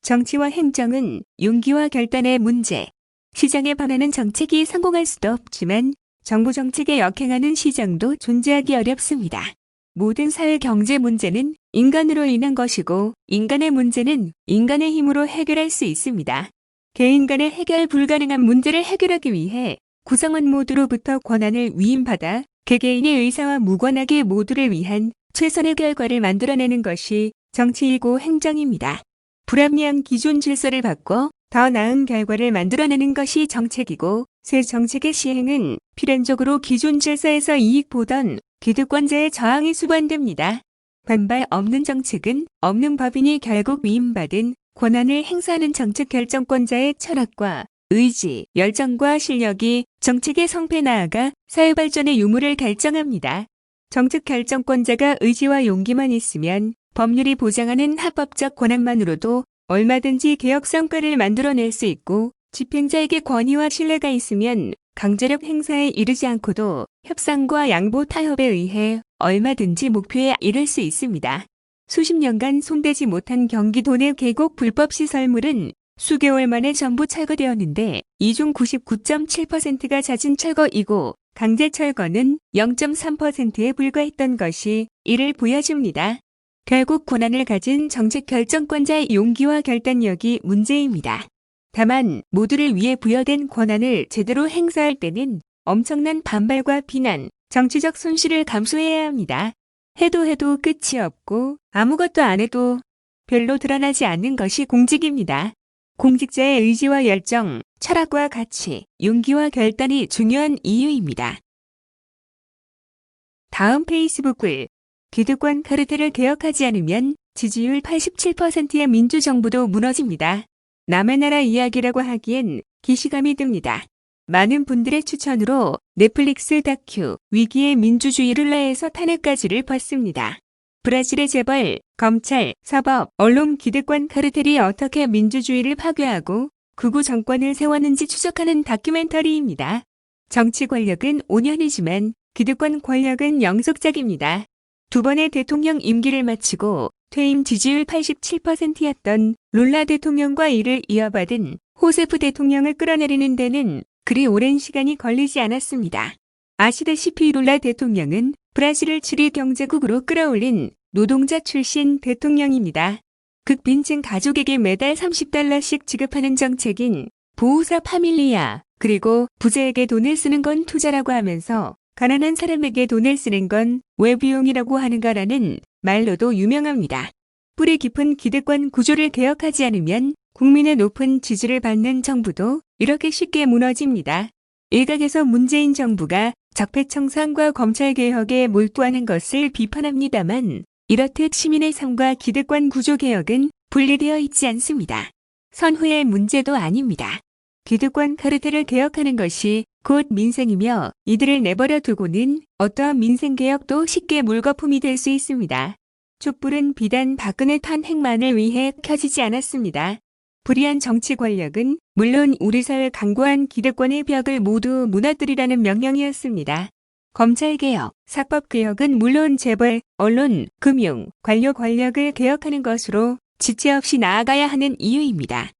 정치와 행정은 용기와 결단의 문제. 시장에 반하는 정책이 성공할 수도 없지만 정부 정책에 역행하는 시장도 존재하기 어렵습니다. 모든 사회 경제 문제는 인간으로 인한 것이고 인간의 문제는 인간의 힘으로 해결할 수 있습니다. 개인 간의 해결 불가능한 문제를 해결하기 위해 구성원 모두로부터 권한을 위임받아 개개인의 의사와 무관하게 모두를 위한 최선의 결과를 만들어내는 것이 정치이고 행정입니다. 불합리한 기존 질서를 바꿔 더 나은 결과를 만들어내는 것이 정책이고 새 정책의 시행은 필연적으로 기존 질서에서 이익 보던 기득권자의 저항이 수반됩니다. 반발 없는 정책은 없는 법인이 결국 위임받은 권한을 행사하는 정책 결정권자의 철학과 의지, 열정과 실력이 정책의 성패 나아가 사회 발전의 유무를 결정합니다. 정책 결정권자가 의지와 용기만 있으면 법률이 보장하는 합법적 권한만으로도 얼마든지 개혁 성과를 만들어낼 수 있고 집행자에게 권위와 신뢰가 있으면 강제력 행사에 이르지 않고도 협상과 양보 타협에 의해 얼마든지 목표에 이를 수 있습니다. 수십 년간 손대지 못한 경기도 내 계곡 불법 시설물은 수개월 만에 전부 철거되었는데 이 중 99.7%가 잦은 철거이고 강제 철거는 0.3%에 불과했던 것이 이를 보여줍니다. 결국 권한을 가진 정책 결정권자의 용기와 결단력이 문제입니다. 다만 모두를 위해 부여된 권한을 제대로 행사할 때는 엄청난 반발과 비난, 정치적 손실을 감수해야 합니다. 해도 끝이 없고 아무것도 안 해도 별로 드러나지 않는 것이 공직입니다. 공직자의 의지와 열정, 철학과 가치, 용기와 결단이 중요한 이유입니다. 다음 페이스북 글. 기득권 카르텔을 개혁하지 않으면 지지율 87%의 민주정부도 무너집니다. 남의 나라 이야기라고 하기엔 기시감이 듭니다. 많은 분들의 추천으로 넷플릭스 다큐 위기의 민주주의를 내에서 탄핵까지를 봤습니다. 브라질의 재벌, 검찰, 사법, 언론 기득권 카르텔이 어떻게 민주주의를 파괴하고 극우 정권을 세웠는지 추적하는 다큐멘터리입니다. 정치 권력은 5년이지만 기득권 권력은 영속적입니다. 두 번의 대통령 임기를 마치고 퇴임 지지율 87%였던 룰라 대통령과 이를 이어받은 호세프 대통령을 끌어내리는 데는 그리 오랜 시간이 걸리지 않았습니다. 아시다시피 룰라 대통령은 브라질을 7위 경제국으로 끌어올린 노동자 출신 대통령입니다. 극빈층 가족에게 매달 $30씩 지급하는 정책인 보우사 파밀리아, 그리고 부자에게 돈을 쓰는 건 투자라고 하면서 가난한 사람에게 돈을 쓰는 건 왜 비용이라고 하는가라는 말로도 유명합니다. 뿌리 깊은 기득권 구조를 개혁하지 않으면 국민의 높은 지지를 받는 정부도 이렇게 쉽게 무너집니다. 일각에서 문재인 정부가 적폐청산과 검찰개혁에 몰두하는 것을 비판합니다만 이렇듯 시민의 삶과 기득권 구조 개혁은 분리되어 있지 않습니다. 선후의 문제도 아닙니다. 기득권 카르텔을 개혁하는 것이 곧 민생이며 이들을 내버려 두고는 어떠한 민생개혁도 쉽게 물거품이 될 수 있습니다. 촛불은 비단 박근혜 탄핵만을 위해 켜지지 않았습니다. 불의한 정치 권력은 물론 우리 사회 강고한 기득권의 벽을 모두 무너뜨리라는 명령이었습니다. 검찰개혁, 사법개혁은 물론 재벌, 언론, 금융, 관료 권력을 개혁하는 것으로 지체 없이 나아가야 하는 이유입니다.